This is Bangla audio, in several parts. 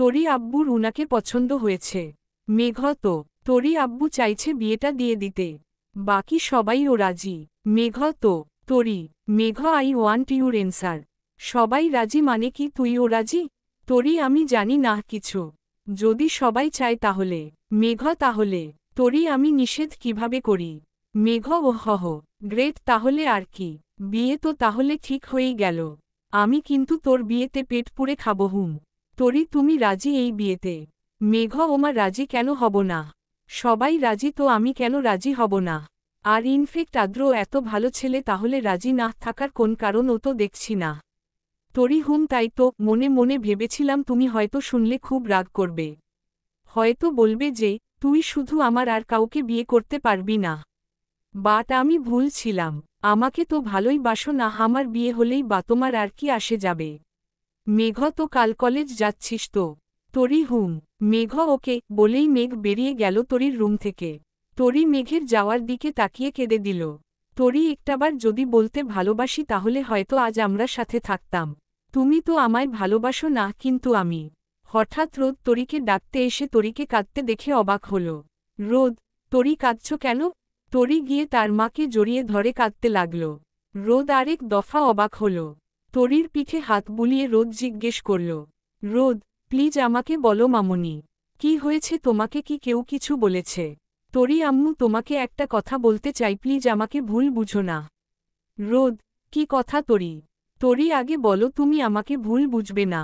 তোরই আব্বুর উনাকে পছন্দ হয়েছে। মেঘ তো তোরই আব্বু চাইছে বিয়েটা দিয়ে দিতে। বাকি সবাই ও রাজি। মেঘ তো তোরই। মেঘ আই ওয়ান্ট ইউর এনসার। সবাই রাজি মানে কি তুইও রাজি? তোরই আমি জানি না কিছু। যদি সবাই চায় তাহলে। মেঘ তাহলে তোরই আমি নিষেধ কিভাবে করি? মেঘ ও হহ গ্রেট, তাহলে আর কি, বিয়ে তো তাহলে ঠিক হয়েই গেল। আমি কিন্তু তোর বিয়েতে পেট পুড়ে খাবো। হুম। তোরই তুমি রাজি এই বিয়েতে? মেঘ ওমা রাজি কেন হব না? সবাই রাজি তো আমি কেন রাজি হব না? আর ইনফেক্ট আদ্র এত ভালো ছেলে, তাহলে রাজি না থাকার কোন কারণ ও তো দেখছি না। তোরই হুম, তাই তো মনে মনে ভেবেছিলাম তুমি হয়তো শুনলে খুব রাগ করবে। হয়তো বলবে যে তুই শুধু আমার, আর কাউকে বিয়ে করতে পারবি না। বাট আমি ভুল ছিলাম। আমাকে তো ভালোই বাসো না, আমার বিয়ে হলেই বা তোমার আর কি আসে যাবে? মেঘ তো কাল কলেজ যাচ্ছিস তো? তোরই হুম। মেঘ ওকে বলেই মেঘ বেরিয়ে গেল তোরির রুম থেকে। তোরি মেঘের যাওয়ার দিকে তাকিয়ে কেঁদে দিল। তোরি একটাবার যদি বলতে ভালোবাসি তাহলে হয়তো আজ আমরা সাথে থাকতাম। তুমি তো আমায় ভালোবাসো না, কিন্তু আমি। হঠাৎ রোদ তরিকে ডাকতে এসে তরিকে কাঁদতে দেখে অবাক হল। রোদ, তরি কাঁদছ কেন? তরি গিয়ে তার মাকে জড়িয়ে ধরে কাঁদতে লাগল। রোদ আরেক দফা অবাক হল। তরির পিঠে হাত বুলিয়ে রোদ জিজ্ঞেস করল, রোদ প্লিজ আমাকে বলো মামুনি, কি হয়েছে তোমাকে? কি কেউ কিছু বলেছে? তরি আম্মু তোমাকে একটা কথা বলতে চাই, প্লিজ আমাকে ভুল বুঝো না। রোদ, কি কথা তরি? তরি আগে বলো তুমি আমাকে ভুল বুঝবে না।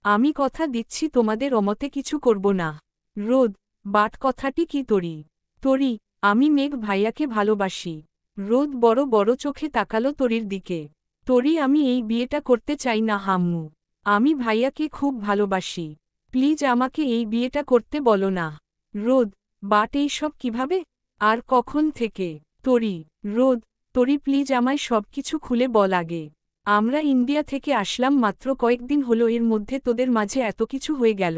আমি কথা দিচ্ছি তোমাদের অমতে কিছু করব না। রোদ, বাট কথাটি কি তরি? তরি, আমি মেঘ ভাইয়াকে ভালোবাসি। রোদ বড় বড় চোখে তাকালো তরির দিকে। তরি আমি এই বিয়েটা করতে চাই না হাম্মু। আমি ভাইয়াকে খুব ভালোবাসি। প্লিজ আমাকে এই বিয়েটা করতে বলো না। রোদ, বাট এই সব কিভাবে? আর কখন থেকে? তরি, রোদ, তরি প্লিজ আমায় সব কিছু খুলে বল আগে। আমরা ইন্ডিয়া থেকে আসলাম মাত্র কয়েকদিন হলো, এর মধ্যে তোদের মাঝে এত কিছু হয়ে গেল।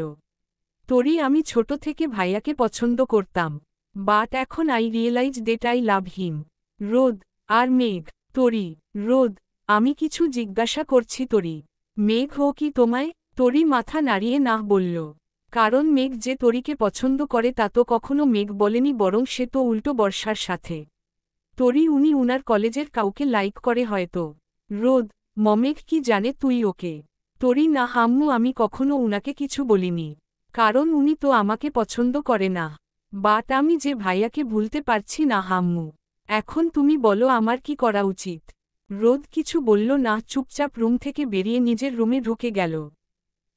তরি আমি ছোট থেকে ভাইয়াকে পছন্দ করতাম। বাট এখন I realise that I love him. রোদ, আর মেঘ। তরি, রোদ, আমি কিছু জিজ্ঞাসা করছি তরি। মেঘ ও কি তোমায়? তরি মাথা নাড়িয়ে না বলল। কারণ মেঘ যে তরিকে পছন্দ করে তা তো কখনো মেঘ বলেনি, বরং সে তো উল্টো বর্ষার সাথে। তরি উনি উনার কলেজের কাউকে লাইক করে হয়তো। রোদ, মমেঘ কি জানে তুই ওকে? তরি না হাম্মু, আমি কখনো উনাকে কিছু বলিনি। কারণ উনি তো আমাকে পছন্দ করে না। বাট আমি যে ভাইয়াকে ভুলতে পারছি না হাম্মু। এখন তুমি বলো আমার কি করা উচিত? রোদ কিছু বলল না, চুপচাপ রুম থেকে বেরিয়ে নিজের রুমে ঢুকে গেল।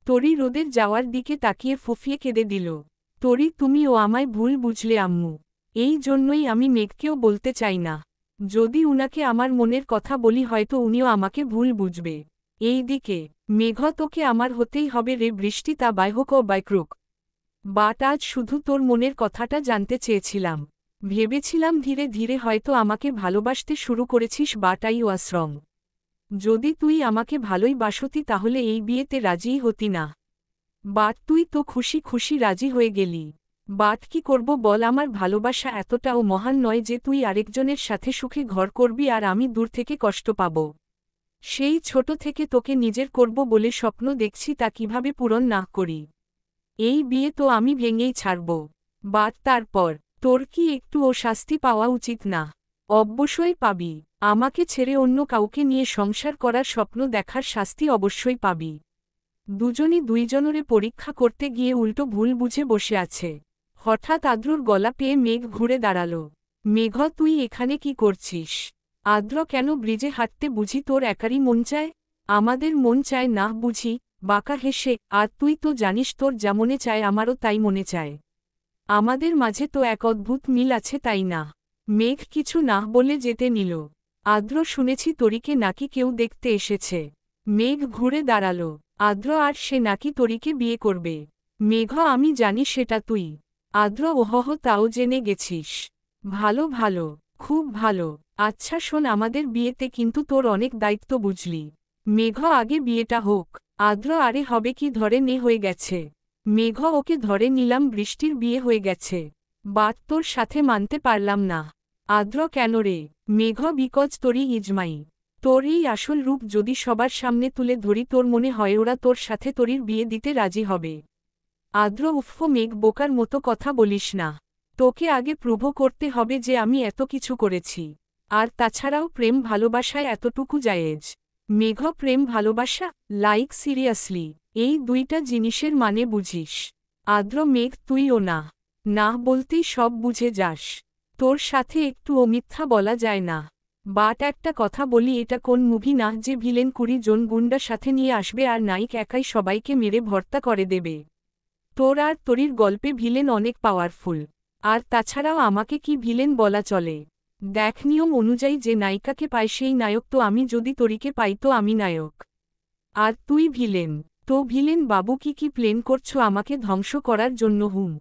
তরি রোদের যাওয়ার দিকে তাকিয়ে ফুফিয়ে কেঁদে দিল। তরি তুমি ও আমায় ভুল বুঝলে আম্মু। এই জন্যই আমি মেঘকেও বলতে চাই না। যদি উনাকে আমার মনের কথা বলি হয়তো উনিও আমাকে ভুল বুঝবে। এই দিকে মেঘ তোকে আমার হতেই হবে রে বৃষ্টি, তা বাই হোক ও বাই ক্রুক। বাট আজ শুধু তোর মনের কথাটা জানতে চেয়েছিলাম। ভেবেছিলাম ধীরে ধীরে হয়তো আমাকে ভালোবাসতে শুরু করেছিস, বাট আই ওয়াজ রং। যদি তুই আমাকে ভালোই বাসতি তাহলে এই বিয়েতে রাজিই হতি না। বাট তুই তো খুশি খুশি রাজি হয়ে গেলি। বাট কি করব বল, আমার ভালোবাসা এতটাও মহান নয় যে তুই আরেকজনের সাথে সুখে ঘর করবি আর আমি দূর থেকে কষ্ট পাব। সেই ছোট থেকে তোকে নিজের করব বলে স্বপ্ন দেখছি, তা কিভাবে পূরণ না করি? এই বিয়ে তো আমি ভেঙেই ছাড়ব। বাট তারপর তোর কি একটুও শাস্তি পাওয়া উচিত না? অবশ্যই পাবি। আমাকে ছেড়ে অন্য কাউকে নিয়ে সংসার করার স্বপ্ন দেখার শাস্তি অবশ্যই পাবি। দুজনই দুইজনরে পরীক্ষা করতে গিয়ে উল্টো ভুল বুঝে বসে আছে। হঠাৎ আদ্রর গলা পেয়ে মেঘ ঘুরে দাঁড়াল। মেঘ তুই এখানে কি করছিস? আদ্র কেন ব্রিজে হাঁটতে বুঝি তোর একারই মন চায়? আমাদের মন চায় না বুঝি? বাঁকা হেসে, আর তুই তো জানিস তোর যা মনে চায় আমারও তাই মনে চায়। আমাদের মাঝে তো এক অদ্ভুত মিল আছে, তাই না? মেঘ কিছু না বলে যেতে নিল। আদ্র শুনেছি তরিকে নাকি কেউ দেখতে এসেছে। মেঘ ঘুরে দাঁড়াল। আদ্র আর সে নাকি তরিকে বিয়ে করবে। মেঘ আমি জানি সেটা তুই। আদ্র ওহহ, তাও জেনে গেছিস? ভালো ভালো, খুব ভালো। আচ্ছা শোন, আমাদের বিয়েতে কিন্তু তোর অনেক দায়িত্ব বুঝলি। মেঘ আগে বিয়েটা হোক। আদ্র আরে হবে কি, ধরে নে হয়ে গেছে। মেঘ ওকে ধরে নিলাম, বৃষ্টির বিয়ে হয়ে গেছে। বাট তোর সাথে মানতে পারলাম না। আদ্র কেন রে? মেঘ বিকজ তোরই ইজমাই। তোর এই আসল রূপ যদি সবার সামনে তুলে ধরি তোর মনে হয় ওরা তোর সাথে তরির বিয়ে দিতে রাজি হবে? আদ্র উফ মেঘ বোকার মতো কথা বলিস না। তোকে আগে প্রুভ করতে হবে যে আমি এত কিছু করেছি। আর তাছাড়াও প্রেম ভালোবাসায় এতটুকু জায়েজ। মেঘ প্রেম ভালোবাসা, লাইক সিরিয়াসলি, এই দুইটা জিনিসের মানে বুঝিস? আদ্র মেঘ তুইও না, না বলতেই সব বুঝে যাস। তোর সাথে একটুও মিথ্যা বলা যায় না। বাট একটা কথা বলি, এটা কোন মুভি না যে ভিলেন 20 জন গুন্ডা সাথে নিয়ে আসবে আর নায়িক একাই সবাইকে মেরে ভর্তা করে দেবে। তোর আর তরির গল্পে ভিলেন অনেক পাওয়ারফুল। আর তাছাড়াও আমাকে কি ভিলেন বলা চলে? দেখ, নিয়ম অনুযায়ী যে নায়িকাকে পায় সেই নায়ক, তো আমি যদি তরিকে পাই তো আমি নায়ক। আর তুই ভিলেন। তো ভিলেন বাবু কি প্লেন করছো আমাকে ধ্বংস করার জন্য? হুম।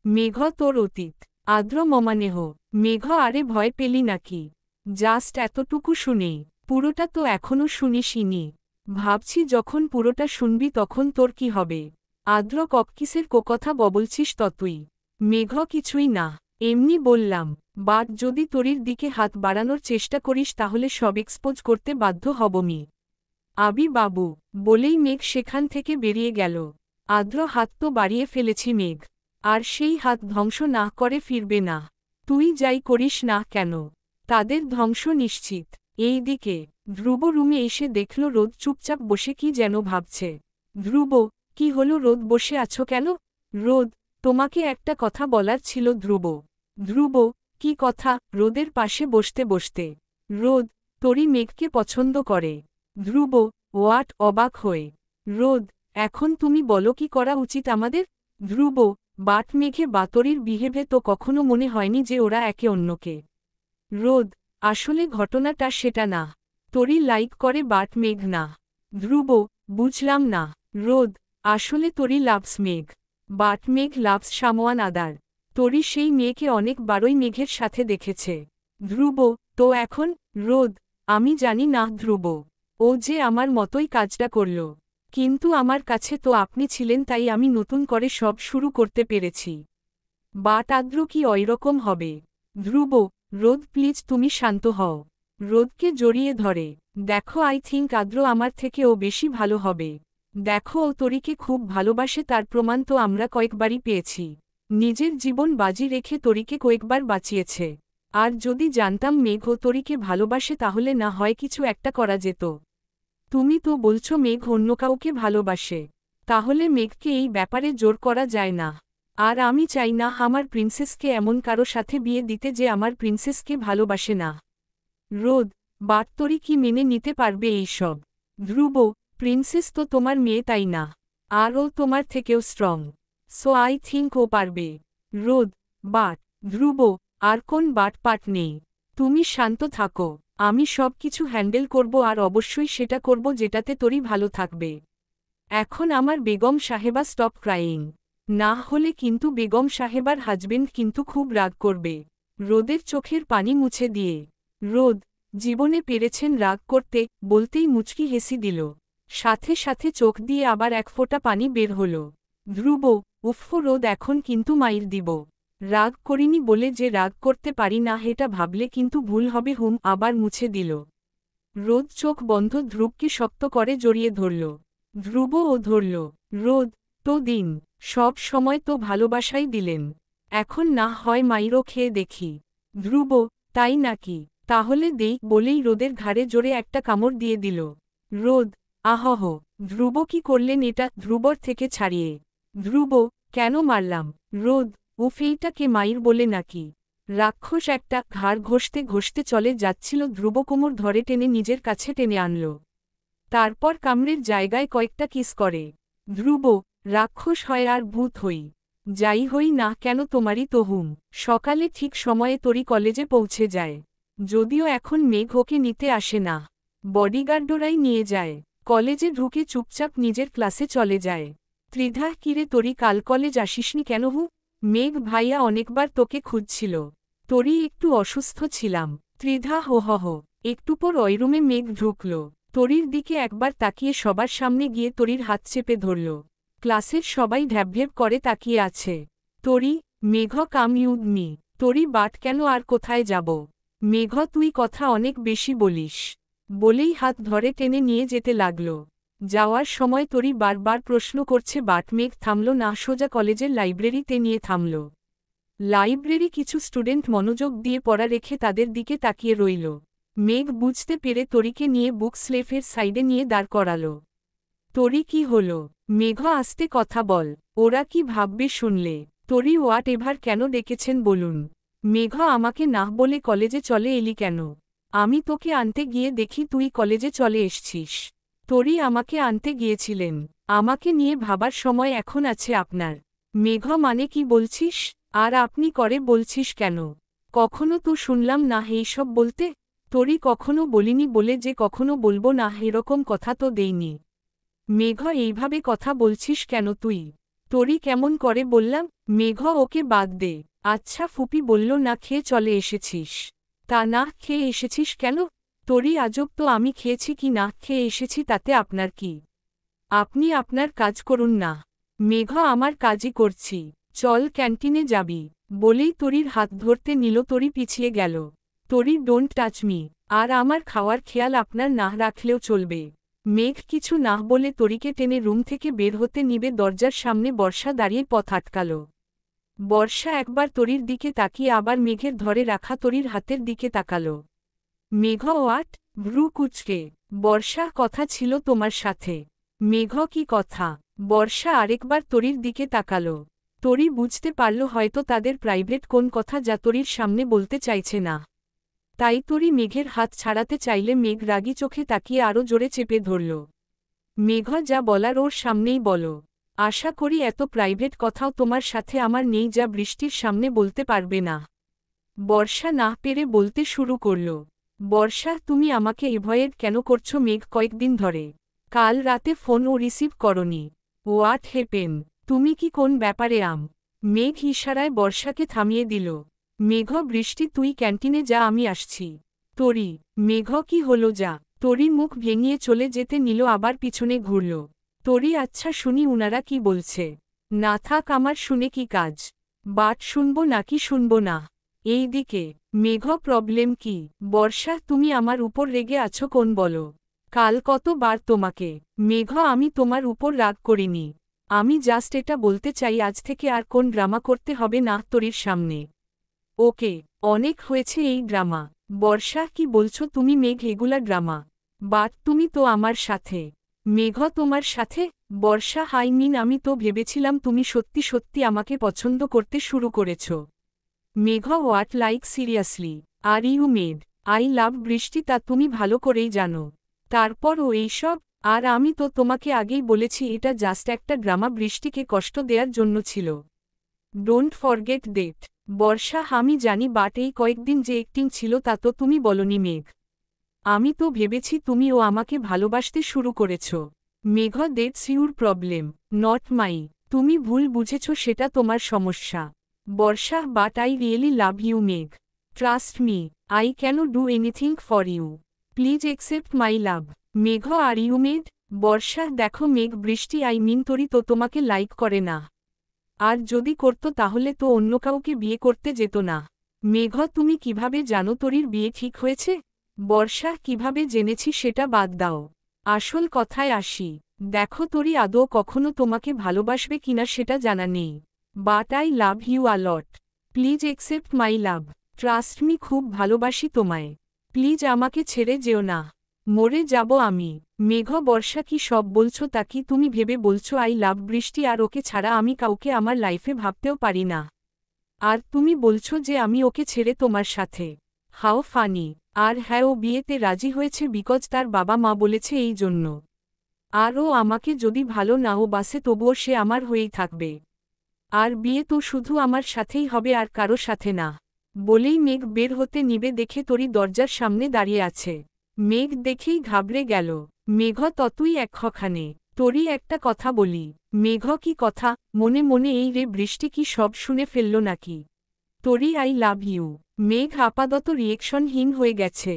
মেঘ তোর অতীত। আদ্র মমানেহ। মেঘ আরে ভয় পেলি নাকি? জাস্ট এতটুকু শুনেই। পুরোটা তো এখনও শুনিসনি। ভাবছি যখন পুরোটা শুনবি তখন তোর কি হবে। আদ্র কককিসের কথা বলছিস তুই? মেঘ কিছুই না, এমনি বললাম। বাট যদি তরির দিকে হাত বাড়ানোর চেষ্টা করিস তাহলে সব এক্সপোজ করতে বাধ্য হবমি। আবি বাবু, বলেই মেঘ সেখান থেকে বেরিয়ে গেল। আদ্র হাত তো বাড়িয়ে ফেলেছি মেঘ, আর সেই হাত ধ্বংস না করে ফিরবে না। তুই যাই করিস না কেন, তাদের ধ্বংস নিশ্চিত। এই দিকে ধ্রুব রুমে এসে দেখল রোদ চুপচাপ বসে কি যেন ভাবছে। ধ্রুব, কি হলো রোদ, বসে আছো কেন? রোদ, তোমাকে একটা কথা বলার ছিল। ধ্রুব, ধ্রুব, কি কথা? রোদের পাশে বসতে বসতে। রোদ, তরি মেঘকে পছন্দ করে। ধ্রুব, ওয়াট, অবাক হয়ে। রোদ, এখন তুমি বলো কি করা উচিত আমাদের? ধ্রুব, বাট মেঘে বাতরির বিহেভে তো কখনো মনে হয়নি যে ওরা একে অন্যকে। রোদ, আসলে ঘটনাটা সেটা না। তরি লাইক করে বাট মেঘ না। ধ্রুব, বুঝলাম না। রোদ, আসলে তরি লাভস মেঘ, বাট মেঘ লাভস সামওয়ান আদার। তরি সেই মেয়েকে অনেক বারই মেঘের সাথে দেখেছে। ধ্রুব, তো এখন? রোদ, আমি জানি না ধ্রুব, ও যে আমার মতোই কাজটা করল। কিন্তু আমার কাছে তো আপনি ছিলেন, তাই আমি নতুন করে সব শুরু করতে পেরেছি। বাট আদ্র কি ওইরকম হবে? ধ্রুব, রোদ প্লিজ তুমি শান্ত হও। রোদকে জড়িয়ে ধরে। দেখো, আই থিঙ্ক আদ্র আমার থেকে ও বেশি ভালো হবে। দেখো, ও তরিকে খুব ভালোবাসে, তার প্রমাণ তো আমরা কয়েকবারই পেয়েছি। নিজের জীবন বাজি রেখে তরিকে কয়েকবার বাঁচিয়েছে। আর যদি জানতাম মেঘ ও তরিকে ভালোবাসে তাহলে না হয় কিছু একটা করা যেত। তুমি তো বলছো মেঘ অন্য কাউকে ভালোবাসে, তাহলে মেঘকে এই ব্যাপারে জোর করা যায় না। আর আমি চাই না আমার প্রিন্সেসকে এমন কারো সাথে বিয়ে দিতে যে আমার প্রিন্সেসকে ভালোবাসে না। রোদ, বাট তরি কি মেনে নিতে পারবে এই সব? ধ্রুব, প্রিন্সেস তো তোমার মেয়ে, তাই না? আর ও তোমার থেকেও স্ট্রং, সো আই থিঙ্ক ও পারবে। রোদ, বাট। ধ্রুব, আর কোন বাট পাট নেই। তুমি শান্ত থাকো, আমি সব কিছু হ্যান্ডেল করব, আর অবশ্যই সেটা করব যেটাতে তরি ভালো থাকবে। এখন আমার বেগম সাহেবা স্টপ ক্রাইং, না হলে কিন্তু বেগম সাহেবার হাজবেন্ড কিন্তু খুব রাগ করবে। রোদের চোখের পানি মুছে দিয়ে। রোদ, জীবনে পেরেছেন রাগ করতে, বলতেই মুচকি হেসি দিল। সাথে সাথে চোখ দিয়ে আবার এক ফোঁটা পানি বের হল। ধ্রুব, উফ, রোদ এখন কিন্তু মাইর দিব। রাগ করিনি বলে যে রাগ করতে পারি না এটা ভাবলে কিন্তু ভুল হবে। হুম, আবার মুছে দিল। রোদ চোখ বন্ধ ধ্রুবকে শক্ত করে জড়িয়ে ধরল। ধ্রুব ও ধরল। রোদ, তো দিন, সব সময় তো ভালোবাসাই দিলেন, এখন না হয় মাইরও খেয়ে দেখি। ধ্রুব, তাই নাকি? তাহলে দেই, বলেই রোদের ঘাড়ে জোরে একটা কামড় দিয়ে দিল। রোদ, আহহ। ধ্রুব, কি করলেন এটা? ধ্রুবর থেকে ছাড়িয়ে। ধ্রুব, কেন মারলাম? রোদ, উফ, এইটাকে মাইর বলে নাকি? রাক্ষস একটা। ঘাড় ঘষতে ঘষতে চলে যাচ্ছিল ধ্রুব কোমর ধরে টেনে নিজের কাছে টেনে আনল। তারপর কামড়ের জায়গায় কয়েকটা কিস করে। ধ্রুব, রাক্ষস হয় আর ভূত হই, যাই হই না কেন তোমারই তো হুম। সকালে ঠিক সময়ে তরি কলেজে পৌঁছে যায়। যদিও এখন মেঘ ওকে নিতে আসে না, বডিগার্ডরাই নিয়ে যায়। কলেজে ঢুকে চুপচাপ নিজের ক্লাসে চলে যায়। ত্রিধা, কিরে তরি, কাল কলেজ আসিসনি কেন? হু, মেঘ ভাইয়া অনেকবার তোকে খুঁজছিল। তরি, একটু অসুস্থ ছিলাম। ত্রিধা, হো। একটু পর ওই রুমে মেঘ ঢুকল। তরির দিকে একবার তাকিয়ে সবার সামনে গিয়ে তরির হাত চেপে ধরল। ক্লাসের সবাই ঢ্যাবঢ্যাব করে তাকিয়ে আছে। তরি, মেঘ কাম ইউড মি। তরি, বাট কেন, আর কোথায় যাব? মেঘ, তুই কথা অনেক বেশি বলিস, বলেই হাত ধরে টেনে নিয়ে যেতে লাগল। যাওয়ার সময় তরি বারবার প্রশ্ন করছে বাট মেঘ থামল না, সোজা কলেজের লাইব্রেরিতে নিয়ে থামল। লাইব্রেরি কিছু স্টুডেন্ট মনোযোগ দিয়ে পড়া রেখে তাদের দিকে তাকিয়ে রইল। মেঘ বুঝতে পেরে তরিকে নিয়ে বুক স্লেফের সাইডে নিয়ে দাঁড় করাল। তরি কি হল? মেঘ আস্তে কথা বল, ওরা কি ভাববে শুনলে? তরি হোয়াট এভার কেন ডেকেছেন বলুন? মেঘ আমাকে না বলে কলেজে চলে এলি কেন? আমি তোকে আনতে গিয়ে দেখি তুই কলেজে চলে এসছিস। তরি আমাকে আনতে গিয়েছিলেন, আমাকে নিয়ে ভাবার সময় এখন আছে আপনার? মেঘ মানে কি বলছিস? আর আপনি করে বলছিস কেন? কখনো তো শুনলাম না এইসব বলতে। তরি কখনো বলিনি বলে যে কখনো বলবো না এরকম কথা তো দেইনি। মেঘ এইভাবে কথা বলছিস কেন তুই? তরি কেমন করে বললাম? মেঘ ওকে বাদ দে। আচ্ছা ফুপি বলল না খেয়ে চলে এসেছিস, তা না খেয়ে এসেছিস কেন? তরি আজব তো, আমি খেয়েছি কি না খেয়ে এসেছি তাতে আপনার কি? আপনি আপনার কাজ করুন না। মেঘ আমার কাজই করছি, চল ক্যান্টিনে যাবি। বলেই তরির হাত ধরতে নিল, তরি পিছিয়ে গেল। তরি ডোন্ট টাচ মি, আর আমার খাওয়ার খেয়াল আপনার না রাখলেও চলবে। মেঘ কিছু না বলে তরিকে টেনে রুম থেকে বের হতে নিবে, দরজার সামনে বর্ষা দাঁড়িয়ে পথ আটকাল। বর্ষা একবার তরির দিকে তাকিয়ে আবার মেঘের ধরে রাখা তরির হাতের দিকে তাকাল। মেঘ ওয়াট? ভ্রু কুচকে। বর্ষা কথা ছিল তোমার সাথে। মেঘ কি কথা? বর্ষা আরেকবার তরির দিকে তাকাল। তরি বুঝতে পারল হয়তো তাদের প্রাইভেট কোন কথা যা তরির সামনে বলতে চাইছে না। তাই তরি মেঘের হাত ছাড়াতে চাইলে মেঘ রাগী চোখে তাকিয়ে আরও জোরে চেপে ধরল। মেঘ যা বলার ওর সামনেই বলো। আশা করি এত প্রাইভেট কথাও তোমার সাথে আমার নেই যা বৃষ্টির সামনে বলতে পারবে না। বর্ষা না পেরে বলতে শুরু করল। বর্ষা তুমি আমাকে এভয়েড কেন করছো? মেঘ কয়েকদিন ধরে কাল রাতে ফোনও রিসিভ করনি। What happen? তুমি কি কোন ব্যাপারে মেঘ ইশারায় বর্ষাকে থামিয়ে দিল। মেঘ বৃষ্টি তুই ক্যান্টিনে যা, আমি আসছি। তরি মেঘ কি হলো যা। তরি মুখ ভেঙিয়ে চলে যেতে নিল, আবার পিছনে ঘুরল। তরি আচ্ছা শুনি উনারা কি বলছে। না থাক, আমার শুনে কি কাজ? বাট শুনবো নাকি শুনবো না? এই দিকে। মেঘ প্রবলেম কি? বর্ষা তুমি আমার উপর রেগে আছো কোন বলো? কাল কতবার তোমাকে? মেঘ আমি তোমার উপর রাগ করিনি, আমি জাস্ট এটা বলতে চাই আজ থেকে আর কোন ড্রামা করতে হবে না তরির সামনে। ওকে, অনেক হয়েছে এই ড্রামা। বর্ষা কি বলছো তুমি? মেঘ এগুলা ড্রামা? বাট তুমি তো আমার সাথে। মেঘ তোমার সাথে? বর্ষা হাই মিন আমি তো ভেবেছিলাম তুমি সত্যি সত্যি আমাকে পছন্দ করতে শুরু করেছ। Megh what like seriously? Are you mad I love Brishti তা তুমি ভালো করেই জানো। তারপর ও এইসব? আর আমি তো তোমাকে আগেই বলেছি এটা জাস্ট একটা ড্রামা, বৃষ্টিকে কষ্ট দেওয়ার জন্য ছিল। Don't forget date. বর্ষা আমি জানি, বাট এই কয়েকদিন যে অ্যাক্টিং ছিল তা তো তুমি বলনি মেঘ। আমি তো ভেবেছি তুমি ও আমাকে ভালোবাসতে শুরু করেছ। Megh that's your problem, not my. তুমি ভুল বুঝেছ, সেটা তোমার সমস্যা। Barsha but I really love you Megh. Trust me, I can do anything for you. Please accept my love. Megh are you made? বর্ষা দেখো মেঘ, বৃষ্টি আই মিন তরি তো তোমাকে লাইক করে না। আর যদি করত তাহলে তো অন্য কাউকে বিয়ে করতে যেত না। মেঘ তুমি কিভাবে জানো তরির বিয়ে ঠিক হয়েছে? বর্ষা কিভাবে জেনেছি সেটা বাদ দাও, আসল কথায় আসি। দেখো তরি আদৌ কখনো তোমাকে ভালোবাসবে কিনা সেটা জানা নেই। But I love you a lot. Please accept my love. Trust me, খুব ভালোবাসি তোমায়। প্লিজ আমাকে ছেড়ে যেও না, মরে যাব আমি। মেঘ বর্ষা কি সব বলছো তা কি তুমি ভেবে বলছো আই লাভ বৃষ্টি আর ওকে ছাড়া আমি কাউকে আমার লাইফে ভাবতেও পারি না? আর তুমি বলছো যে আমি ওকে ছেড়ে তোমার সাথে? হাও ফানি। আর হ্যাঁ, ও বিয়েতে রাজি হয়েছে বিকজ তার বাবা মা বলেছে এই জন্য। আর ও আমাকে যদি ভালো নাও বাসে তবুও সে আমার হয়েই থাকবে। আর বিয়ে তো শুধু আমার সাথেই হবে আর কারো সাথে না। বলেই মেঘ বের হতে নিবে, দেখে তরি দরজার সামনে দাঁড়িয়ে আছে। মেঘ দেখেই ঘাবড়ে গেল। মেঘ ততই একখানে। তরি একটা কথা বলি। মেঘ কি কথা? মনে মনে এই রে বৃষ্টি কি সব শুনে ফেলল নাকি? তরি আই লাভ ইউ। মেঘ আপাতত রিয়েকশনহীন হয়ে গেছে।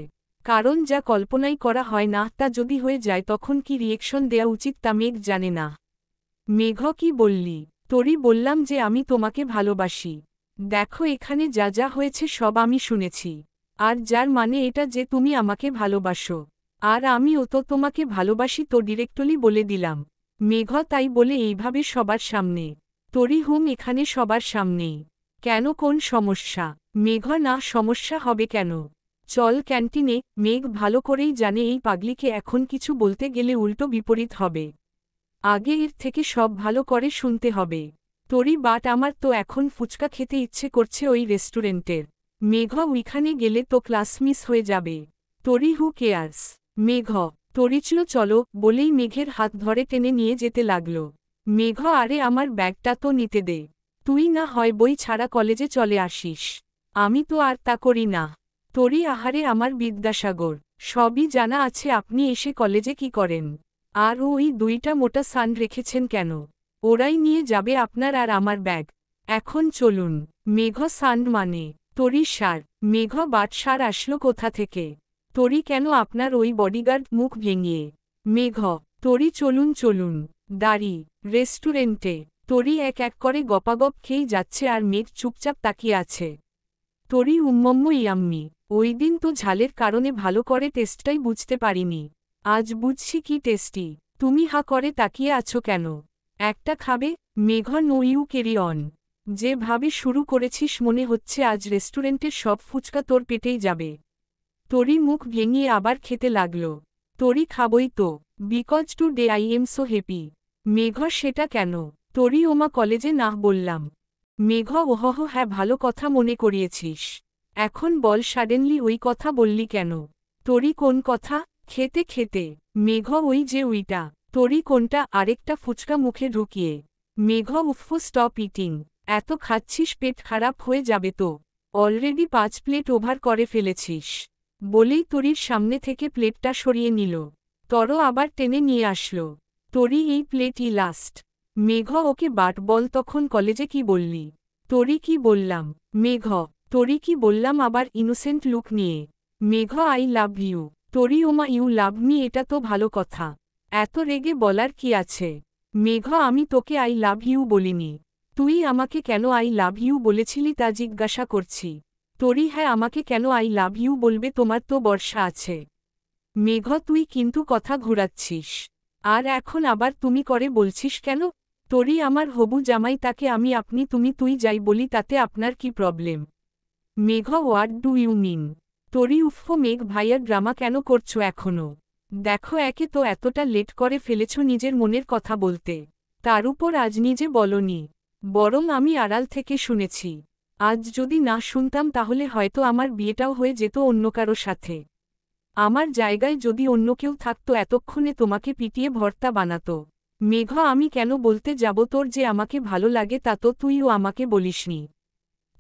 কারণ যা কল্পনাই করা হয় না তা যদি হয়ে যায় তখন কি রিয়েকশন দেয়া উচিত তা মেঘ জানে না। মেঘ কি বললি? তরি বললাম যে আমি তোমাকে ভালোবাসি। দেখো এখানে যা যা হয়েছে সব আমি শুনেছি। আর যার মানে এটা যে তুমি আমাকে ভালোবাসো। আর আমিও তো তোমাকে ভালোবাসি তো ডিরেক্টলি বলে দিলাম। মেঘ তাই বলে এইভাবে সবার সামনে? তরি এখানে সবার সামনেই। কেন, কোন সমস্যা? মেঘ না, সমস্যা হবে কেন? চল ক্যান্টিনে। মেঘ ভালো করেই জানে এই পাগলিকে এখন কিছু বলতে গেলে উল্টো বিপরীত হবে। আগে এর থেকে সব ভালো করে শুনতে হবে। তরি বাট আমার তো এখন ফুচকা খেতে ইচ্ছে করছে ওই রেস্টুরেন্টের। মেঘ ওইখানে গেলে তো ক্লাস মিস হয়ে যাবে। তরি হু কেয়ার্স? মেঘ তরিচল চলো বলেই মেঘের হাত ধরে টেনে নিয়ে যেতে লাগল। মেঘ আরে আমার ব্যাগটা তো নিতে দে। তুই না হয় বই ছাড়া কলেজে চলে আসিস। আমি তো আর তা করি না। তরি আহারে আমার বিদ্যাসাগর, সবই জানা আছে আপনি এসে কলেজে কি করেন। আর ওই দুইটা মোটা সান রেখেছেন কেন? ওরাই নিয়ে যাবে আপনার আর আমার ব্যাগ। এখন চলুন। মেঘ সান্ড মানে? তরি সার। মেঘ বাট সার আসলো কোথা থেকে? তরি কেন আপনার ওই বডিগার্ড মুখ ভেঙিয়ে? মেঘ তরি চলুন চলুন। দাঁড়ি রেস্টুরেন্টে। তরি এক এক করে গপাগপ খেয়েই যাচ্ছে আর মেঘ চুপচাপ তাকিয়ে আছে। তরি উম্মম্ম ইয়াম্মি। ওই দিন তো ঝালের কারণে ভালো করে টেস্টটাই বুঝতে পারিনি। আজ বুঝছি কি টেস্টি। তুমি হা করে তাকিয়ে আছো কেন? একটা খাবে? মেঘ নো ইউ ক্যারি অন। যেভাবে শুরু করেছিস মনে হচ্ছে আজ রেস্টুরেন্টের সব ফুচকা তোর পেটেই যাবে। তরি মুখ ভেঙিয়ে আবার খেতে লাগল। তরি খাবই তো, because today I am so happy. Megh সেটা কেন? তরি ওমা কলেজে না বললাম। মেঘ ওহহ হ্যাঁ ভালো কথা মনে করিয়েছিস। এখন বল সাডেনলি ওই কথা বললি কেন? তরি কোন কথা? খেতে খেতে। মেঘ ওই যে উইটা। তরি কোনটা? আরেকটা ফুচকা মুখে ঢুকিয়ে। মেঘ উফো স্টপ ইটিং। এত খাচ্ছিস পেট খারাপ হয়ে যাবে তো। অলরেডি 5 প্লেট ওভার করে ফেলেছিস। বলেই তরির সামনে থেকে প্লেটটা সরিয়ে নিল। তর আবার টেনে নিয়ে আসলো। তরি এই প্লেটই লাস্ট। মেঘ ওকে বাট বল তখন কলেজে কি বললি? তরি কি বললাম? মেঘ তরি কি বললাম আবার ইনোসেন্ট লুক নিয়ে? মেঘ আই লাভ ইউ। তরি ওমা ইউ লাভ মি, এটা তো ভালো কথা। এত রেগে বলার কি আছে? মেঘ আমি তোকে আই লাভ ইউ বলিনি। তুই আমাকে কেন আই লাভ ইউ বলেছিলি তা জিজ্ঞাসা করছি। তরি হ্যাঁ আমাকে কেন আই লাভ ইউ বলবে, তোমার তো বর্ষা আছে। মেঘ তুই কিন্তু কথা ঘুরাচ্ছিস। আর এখন আবার তুমি করে বলছিস কেন? তরি আমার হবু জামাই, তাকে আমি আপনি তুমি তুই যাই বলি তাতে আপনার কি প্রবলেম? মেঘ হোয়াট ডু ইউ মিন? তরি উফো মেঘ ভাইয়া ড্রামা কেন করছো এখনো? দেখো একে তো এতটা লেট করে ফেলেছ নিজের মনের কথা বলতে, তার উপর আজ নিজে বলনি। বরং আমি আড়াল থেকে শুনেছি। আজ যদি না শুনতাম তাহলে হয়তো আমার বিয়েটাও হয়ে যেত অন্য কারো সাথে। আমার জায়গায় যদি অন্য কেউ থাকতো এতক্ষণে তোমাকে পিটিয়ে ভর্তা বানাতো। মেঘ আমি কেন বলতে যাব তোর যে আমাকে ভালো লাগে, তা তো তুইও আমাকে বলিসনি।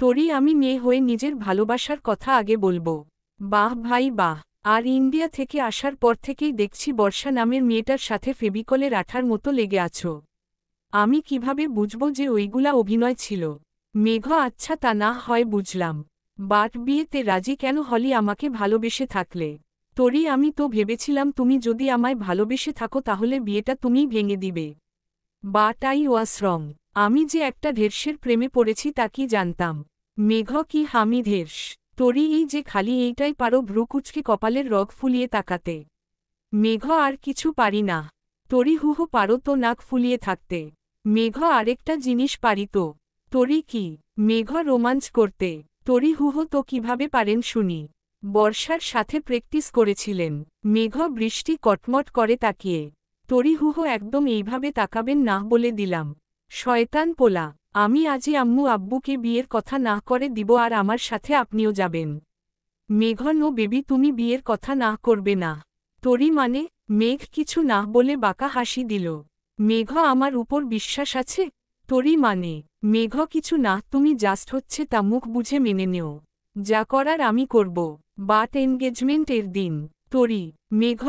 তরি আমি মেয়ে হয়ে নিজের ভালোবাসার কথা আগে বলবো। বাহ ভাই বাহ। আর ইন্ডিয়া থেকে আসার পর থেকেই দেখছি বর্ষা নামের মেয়েটার সাথে ফেবিকলের আঠার মতো লেগে আছো। আমি কিভাবে বুঝব যে ওইগুলা অভিনয় ছিল? মেঘ আচ্ছা তা না হয় বুঝলাম, বাট বিয়েতে রাজি কেন হলি আমাকে ভালোবেসে থাকলে? তরি আমি তো ভেবেছিলাম তুমি যদি আমায় ভালোবেসে থাকো তাহলে বিয়েটা তুমিই ভেঙে দিবে। বাট আই ওয়াস রং। আমি যে একটা ঢের্সের প্রেমে পড়েছি তা কি জানতাম? মেঘ কি হামি ঢের্স? তরি এই যে খালি এইটাই পারো ভ্রুকুচকে কপালের রগ ফুলিয়ে তাকাতে। মেঘ আর কিছু পারি না। তরি হুহু পারো তো নাক ফুলিয়ে থাকতে। মেঘ আরেকটা জিনিস পারি তো। তরি কি? মেঘ রোমাঞ্চ করতে। তরি হুহু তো কিভাবে পারেন শুনি? বর্ষার সাথে প্র্যাকটিস করেছিলেন। মেঘ বৃষ্টি কটমট করে তাকিয়ে। তরি হুহু একদম এইভাবে তাকাবেন না বলে দিলাম। শয়তান পোলা। আমি আজই আম্মু আব্বুকে বিয়ের কথা না করে দিব আর আমার সাথে আপনিও যাবেন। মেঘ নো বেবি তুমি বিয়ের কথা না করবে না। তরি মানে? মেঘ কিছু না বলে বাঁকা হাসি দিল। মেঘ আমার উপর বিশ্বাস আছে? তরি মানে? মেঘ কিছু না, তুমি জাস্ট হচ্ছে তা মুখ বুঝে মেনে নেও। যা করার আমি করব। বাট এনগেজমেন্ট এর দিন? তরি মেঘ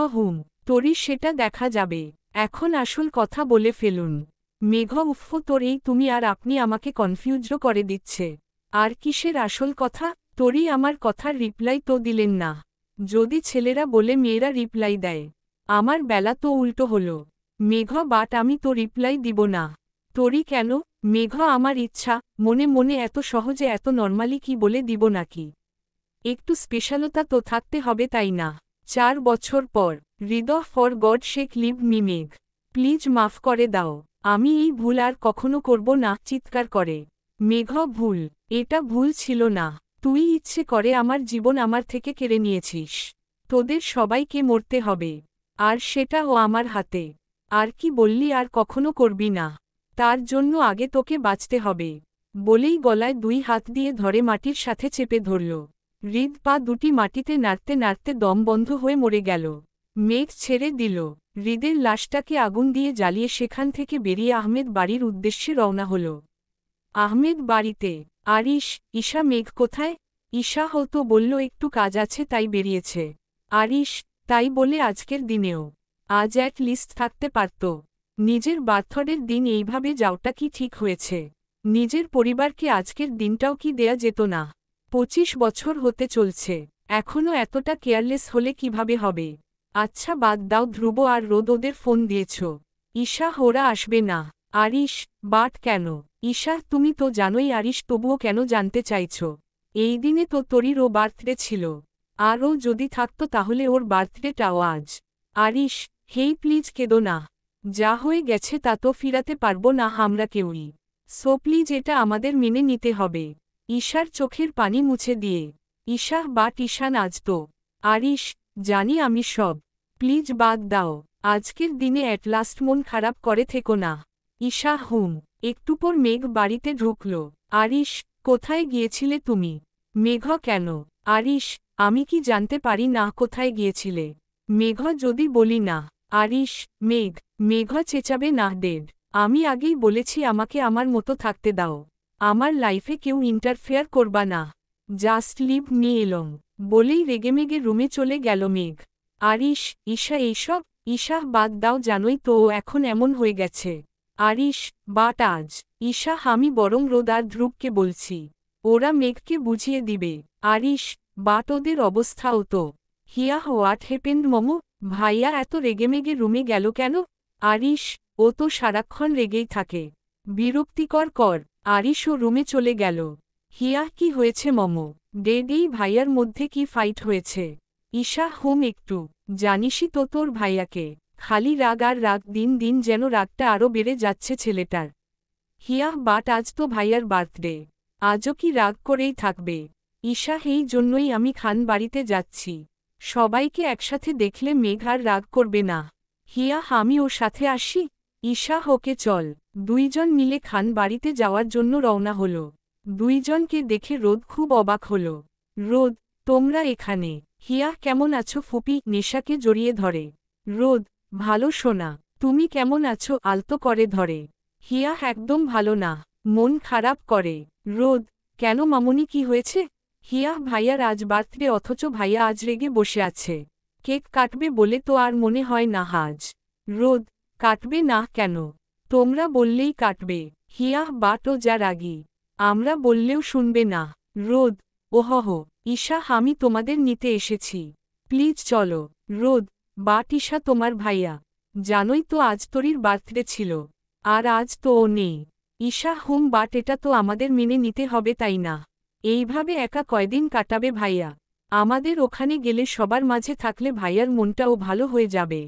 তরি সেটা দেখা যাবে। এখন আসল কথা বলে ফেলুন। মেঘ উফ্ফ তোর এই তুমি আর আপনি আমাকে কনফিউজড করে দিচ্ছে। আর কিসের আসল কথা? তরি আমার কথার রিপ্লাই তো দিলেন না। যদি ছেলেরা বলে মেয়েরা রিপ্লাই দেয়, আমার বেলা তো উল্টো হলো। মেঘ বাট আমি তো রিপ্লাই দিব না। তরি কেন? মেঘ আমার ইচ্ছা, মনে মনে এত সহজে এত নর্মালি কি বলে দিব নাকি? একটু স্পেশালতা তো থাকতে হবে তাই না? 4 বছর পর Hriday for God sake leave me Megh please মাফ করে দাও, আমি এই ভুল আর কখনো করব না চিৎকার করে। মেঘ ভুল, এটা ভুল ছিল না, তুই ইচ্ছে করে আমার জীবন আমার থেকে কেড়ে নিয়েছিস। তোদের সবাইকে মরতে হবে, আর সেটাও আমার হাতে। আর কি বললি আর কখনো করবি না, তার জন্য আগে তোকে বাঁচতে হবে। বলেই গলায় 2 হাত দিয়ে ধরে মাটির সাথে চেপে ধরল। হৃদ পা দুটি মাটিতে নাড়তে নাড়তে দম বন্ধ হয়ে মরে গেল। মেঘ ছেড়ে দিল। হৃদের লাশটাকে আগুন দিয়ে জ্বালিয়ে সেখান থেকে বেরিয়ে আহমেদ বাড়ির উদ্দেশ্যে রওনা হল। আহমেদ বাড়িতে, আরিশ, ঈশা মেঘ কোথায়? ঈশা হতো বলল একটু কাজ আছে তাই বেরিয়েছে। আরিশ, তাই বলে আজকের দিনেও? আজ অ্যাট লিস্ট থাকতে পারত। নিজের বার্থডের দিন এইভাবে যাওয়াটা কি ঠিক হয়েছে? নিজের পরিবারকে আজকের দিনটাও কি দেয়া যেত না? 25 বছর হতে চলছে, এখনও এতটা কেয়ারলেস হলে কিভাবে হবে? আচ্ছা বাদ দাও, ধ্রুব আর রোদ ওদের ফোন দিয়েছ? ঈশা, ওরা আসবে না। আরিশ, বাট কেন? ঈশা, তুমি তো জানোই আরিশ, তবুও কেন জানতে চাইছ? এই দিনে তো তোরিরও বার্থডে ছিল, আর ও যদি থাকতো তাহলে ওর বার্থডেটাও আজ। আরিশ, হেই প্লিজ কেঁদো না, যা হয়ে গেছে তা তো ফিরাতে পারবো না আমরা কেউই। সো প্লিজ এটা আমাদের মেনে নিতে হবে। ঈশার চোখের পানি মুছে দিয়ে। ঈশা, বাট ঈশান আজ তো। আরিশ, জানি আমি সব, প্লিজ বাদ দাও, আজকের দিনে অ্যাট লাস্ট মন খারাপ করে থেকো না। ঈশা, হুম। একটু পর মেঘ বাড়িতে ঢুকল। আরিশ, কোথায় গিয়েছিলে তুমি? মেঘ, কেন? আরিশ, আমি কি জানতে পারি না কোথায় গিয়েছিলে? মেঘ, যদি বলি না। আরিশ, মেঘ চেঁচাবে না ডেড, আমি আগেই বলেছি আমাকে আমার মতো থাকতে দাও, আমার লাইফে কেউ ইন্টারফেয়ার করবা না, জাস্ট লিভ মি এলোং। বলেই রেগেমেগে রুমে চলে গেল মেঘ। আরিশ, ঈশা এইসব? ঈশা, বাদ দাও, জানোই তো ও এখন এমন হয়ে গেছে। আরিশ, বাট আজ? ঈশা, আমি বরং রোদ আর ধ্রুবকে বলছি, ওরা মেঘকে বুঝিয়ে দিবে। আরিশ, বাট ওদের অবস্থাও তো। হিয়া, হোয়াট হ্যাপেন্ড মমো? ভাইয়া এত রেগেমেগে রুমে গেল কেন? আরিশ, ও তো সারাক্ষণ রেগেই থাকে, বিরক্তিকর কর। আরিশ ও রুমে চলে গেল। হিয়া, কি হয়েছে মমো? ডেডেই ভাইয়ার মধ্যে কি ফাইট হয়েছে? ঈশা, হুম একটু, জানিসই তো তোর ভাইয়াকে, খালি রাগ আর রাগ, দিন দিন যেন রাগটা আরও বেড়ে যাচ্ছে ছেলেটার। হিয়া, বাট আজ তো ভাইয়ার বার্থডে, আজও কি রাগ করেই থাকবে? ঈশা, এই জন্যই আমি খান বাড়িতে যাচ্ছি, সবাইকে একসাথে দেখলে মেঘ আর রাগ করবে না। হিয়া, আমি ওর সাথে আসি? ঈশা, ওকে চল। দুইজন মিলে খান বাড়িতে যাওয়ার জন্য রওনা হল। দুইজনকে দেখে রোদ খুব অবাক হল। রোদ, তোমরা এখানে? হিয়া, কেমন আছো ফুপি? নেশাকে জড়িয়ে ধরে। রোদ, ভালো সোনা, তুমি কেমন আছো? আলতো করে ধরে। হিয়া, একদম ভালো না, মন খারাপ করে। রোদ, কেন মামুনি, কি হয়েছে? হিয়া, ভাইয়ার আজ বার্থডে অথচ ভাইয়া আজ রেগে বসে আছে, কেক কাটবে বলে তো আর মনে হয় না আজ। রোদ, কাটবে না কেন? তোমরা বললেই কাটবে। হিয়া, বাট ও যা রাগী, আমরা বললেও শুনবে না। রোদ, ওহহ। ঈশা, আমি তোমাদের নিতে এসেছি, প্লিজ চলো। রোদ, বাট ঈশা তোমার ভাইয়া, জানোই তো আজ তোরির বার্থডে ছিল, আর আজ তো ও নেই। ঈশা, হুম, বাট এটা তো আমাদের মেনে নিতে হবে তাই না? এইভাবে একা কয়দিন কাটাবে ভাইয়া? আমাদের ওখানে গেলে সবার মাঝে থাকলে ভাইয়ার মনটাও ভালো হয়ে যাবে,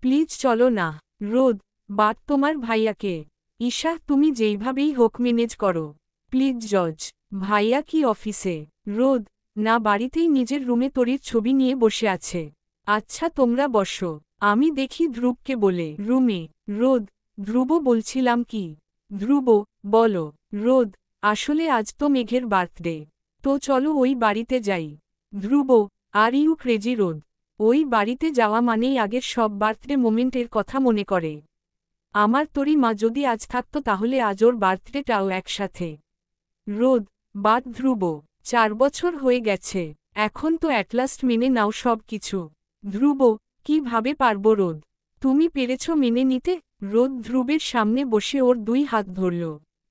প্লিজ চলো না। রোদ, বাট তোমার ভাইয়াকে? ঈশা, তুমি যেইভাবেই হোক ম্যানেজ করো, প্লিজ জজ। ভাইয়া কি অফিসে? রোদ, না, বাড়িতেই নিজের রুমে তোরির ছবি নিয়ে বসে আছে। আচ্ছা তোমরা বসো, আমি দেখি ধ্রুবকে বলে। রুমে। রোদ, ধ্রুব বলছিলাম কি? ধ্রুব, বলো। রোদ, আসলে আজ তো মেঘের বার্থডে, তো চলো ওই বাড়িতে যাই। ধ্রুব, আর ইউ ক্রেজি? রোদ, ওই বাড়িতে যাওয়া মানেই আগের সব বার্থডে মোমেন্টের কথা মনে করে। আমার তোরি মা যদি আজ থাকতো তাহলে আজ ওর বার্থডেটাও একসাথে। রোদ, বাট ধ্রুব, 4 বছর হয়ে গেছে, এখন তো অ্যাটলাস্ট মেনে নাও সব কিছু। ধ্রুব, কিভাবে পারবো রোদ? তুমি পেরেছ মেনে নিতে? রোদ ধ্রুবের সামনে বসে ওর 2 হাত ধরল।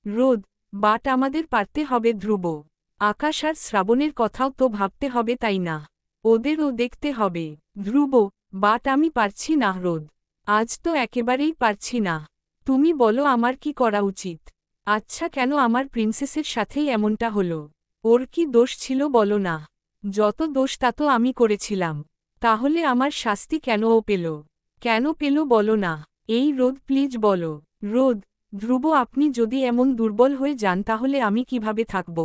রোদ, বাট আমাদের পারতে হবে ধ্রুব, আকাশ আর শ্রাবণের কথাও তো ভাবতে হবে তাই না? ওদেরও দেখতে হবে। ধ্রুব, বাট আমি পারছি না রোদ, আজ তো একেবারেই পারছি না, তুমি বলো আমার কি করা উচিত? আচ্ছা কেন আমার প্রিন্সেসের সাথেই এমনটা হলো? ওর কি দোষ ছিল বলো না? যত দোষ তা তো আমি করেছিলাম, তাহলে আমার শাস্তি কেন ও পেল? কেন পেল বলো না? এই রোদ প্লিজ বলো। রোদ, ধ্রুব আপনি যদি এমন দুর্বল হয়ে যান তাহলে আমি কিভাবে থাকব?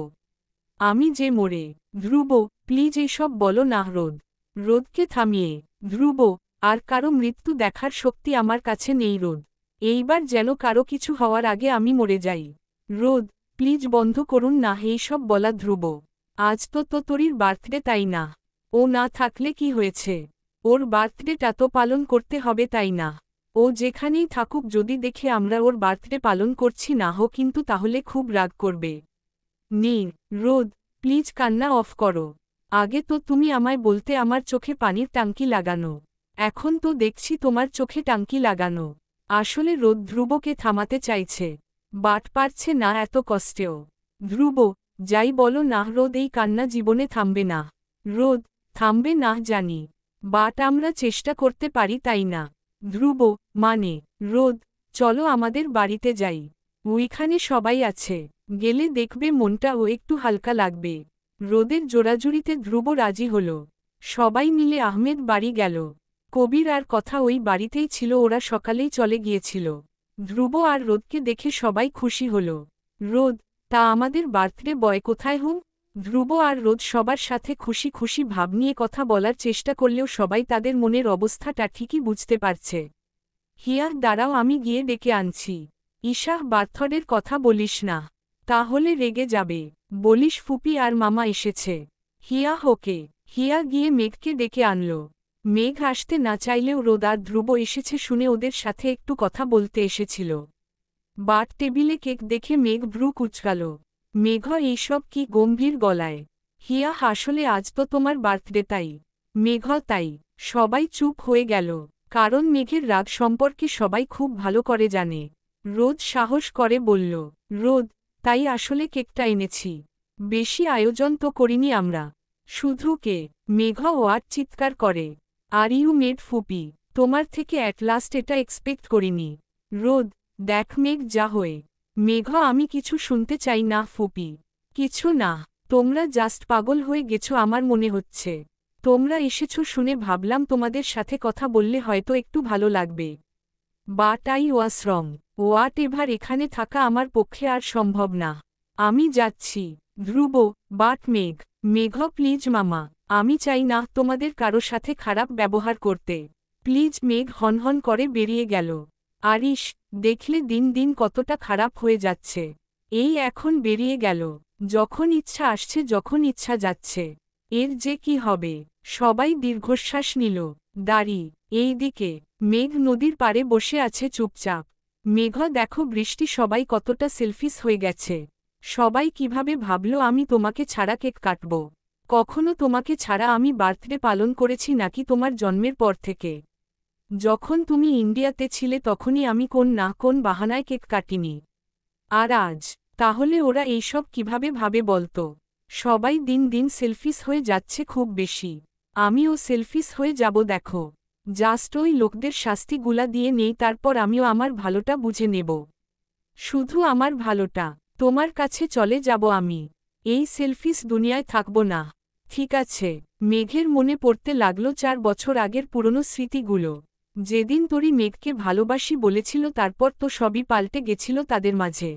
আমি যে মরে। ধ্রুব, প্লিজ এইসব বলো না রোদ। রোদকে থামিয়ে। ধ্রুব, আর কারো মৃত্যু দেখার শক্তি আমার কাছে নেই রোদ। এইবার যেন কারো কিছু হওয়ার আগে আমি মরে যাই। রোদ, প্লিজ বন্ধ করুন না এইসব বলা ধ্রুব। আজ তো তোরির বার্থডে তাই না? ও না থাকলে কি হয়েছে? ওর বার্থডেটা তো পালন করতে হবে তাই না? ও যেখানেই থাকুক যদি দেখে আমরা ওর বার্থডে পালন করছি না হো কিন্তু তাহলে খুব রাগ করবে। নীর, রোদ, প্লিজ কান্না অফ করো। আগে তো তুমি আমায় বলতে আমার চোখে পানির টাঙ্কি লাগানো। এখন তো দেখছি তোমার চোখে টাঙ্কি লাগানো। আসলে রোদ ধ্রুবকে থামাতে চাইছে, বাট পারছে না এত কষ্টেও। ধ্রুব, যাই বলো না রোদ এই কান্না জীবনে থামবে না। রোদ, থামবে না জানি, বাট আমরা চেষ্টা করতে পারি তাই না? ধ্রুব, মানে? রোদ, চলো আমাদের বাড়িতে যাই। ওইখানে সবাই আছে, গেলে দেখবে মনটাও একটু হালকা লাগবে। রোদের জোরাজুরিতে ধ্রুব রাজি হল। সবাই মিলে আহমেদ বাড়ি গেল। কবির আর কথা ওই বাড়িতেই ছিল, ওরা সকালেই চলে গিয়েছিল। ধ্রুব আর রোদকে দেখে সবাই খুশি হল। রোদ, তা আমাদের বার্থডে বয় কোথায় হুম? ধ্রুব আর রোদ সবার সাথে খুশি খুশি ভাব নিয়ে কথা বলার চেষ্টা করলেও সবাই তাদের মনের অবস্থাটা ঠিকই বুঝতে পারছে। হিয়া, দাঁড়াও আমি গিয়ে ডেকে আনছি। ঈশাহ, বার্থডের কথা বলিস না, তাহলে রেগে যাবে। বলিস ফুপি আর মামা এসেছে। হিয়া, হোকে। হিয়া গিয়ে মেঘকে ডেকে আনল। মেঘ আসতে না চাইলেও রোদ আর ধ্রুব এসেছে শুনে ওদের সাথে একটু কথা বলতে এসেছিল। বাট টেবিলে কেক দেখে মেঘ ভ্রু কুচকাল। মেঘ, এইসব কি গম্ভীর গলায়? হিয়া, আসলে আজ তো তোমার বার্থডে তাই। মেঘ, তাই। সবাই চুপ হয়ে গেল, কারণ মেঘের রাগ সম্পর্কে সবাই খুব ভালো করে জানে। রোদ সাহস করে বলল, রোদ, তাই আসলে কেকটা এনেছি। বেশি আয়োজন তো করিনি আমরা। শুধু কে? মেঘ ওয়াট চিৎকার করে। আর ইউ মেড ফুপি, তোমার থেকে অ্যাট লাস্ট এটা এক্সপেক্ট করিনি। রোদ, দেখ মেঘ যা হয়ে। মেঘ, আমি কিছু শুনতে চাই না ফুপি। কিছু না, তোমরা জাস্ট পাগল হয়ে গেছো আমার মনে হচ্ছে। তোমরা এসেছো শুনে ভাবলাম তোমাদের সাথে কথা বললে হয়তো একটু ভালো লাগবে। But I was wrong. Whatever, এখানে থাকা আমার পক্ষে আর সম্ভব না। আমি যাচ্ছি। ধ্রুব, বাট মেঘ। মেঘ, প্লিজ মামা, আমি চাই না তোমাদের কারো সাথে খারাপ ব্যবহার করতে। প্লিজ। মেঘ হনহন করে বেরিয়ে গেল। আরিশ, দেখলে দিন দিন কতটা খারাপ হয়ে যাচ্ছে। এই এখন বেরিয়ে গেল, যখন ইচ্ছা আসছে যখন ইচ্ছা যাচ্ছে। এর যে কি হবে? সবাই দীর্ঘশ্বাস নিল। দাঁড়ি, এই দিকে। মেঘ নদীর পাড়ে বসে আছে চুপচাপ। মেঘ, দেখো বৃষ্টি, সবাই কতটা সেলফিস হয়ে গেছে। সবাই কিভাবে ভাবলো আমি তোমাকে ছাড়া কেক কাটব? কখনো তোমাকে ছাড়া আমি বার্থডে পালন করেছি নাকি তোমার জন্মের পর থেকে? যখন তুমি ইন্ডিয়াতে ছিলে তখনই আমি কোন না কোন বাহানায় কেক কাটিনি। আর আজ? তাহলে ওরা এইসব কিভাবে ভাবে বলতো? সবাই দিন দিন সেলফিস হয়ে যাচ্ছে খুব বেশি। আমিও সেলফিস হয়ে যাব দেখো। জাস্ট ওই লোকদের শাস্তিগুলা দিয়ে নেই, তারপর আমিও আমার ভালোটা বুঝে নেব। শুধু আমার ভালোটা। তোমার কাছে চলে যাব আমি। এই সেলফিস দুনিয়ায় থাকব না। ঠিক আছে। মেঘের মনে পড়তে লাগলো 4 বছর আগের পুরনো স্মৃতিগুলো। যেদিন তোরি মেঘকে ভালোবাসি বলেছিল, তারপর তো সবই পাল্টে গেছিল তাদের মাঝে।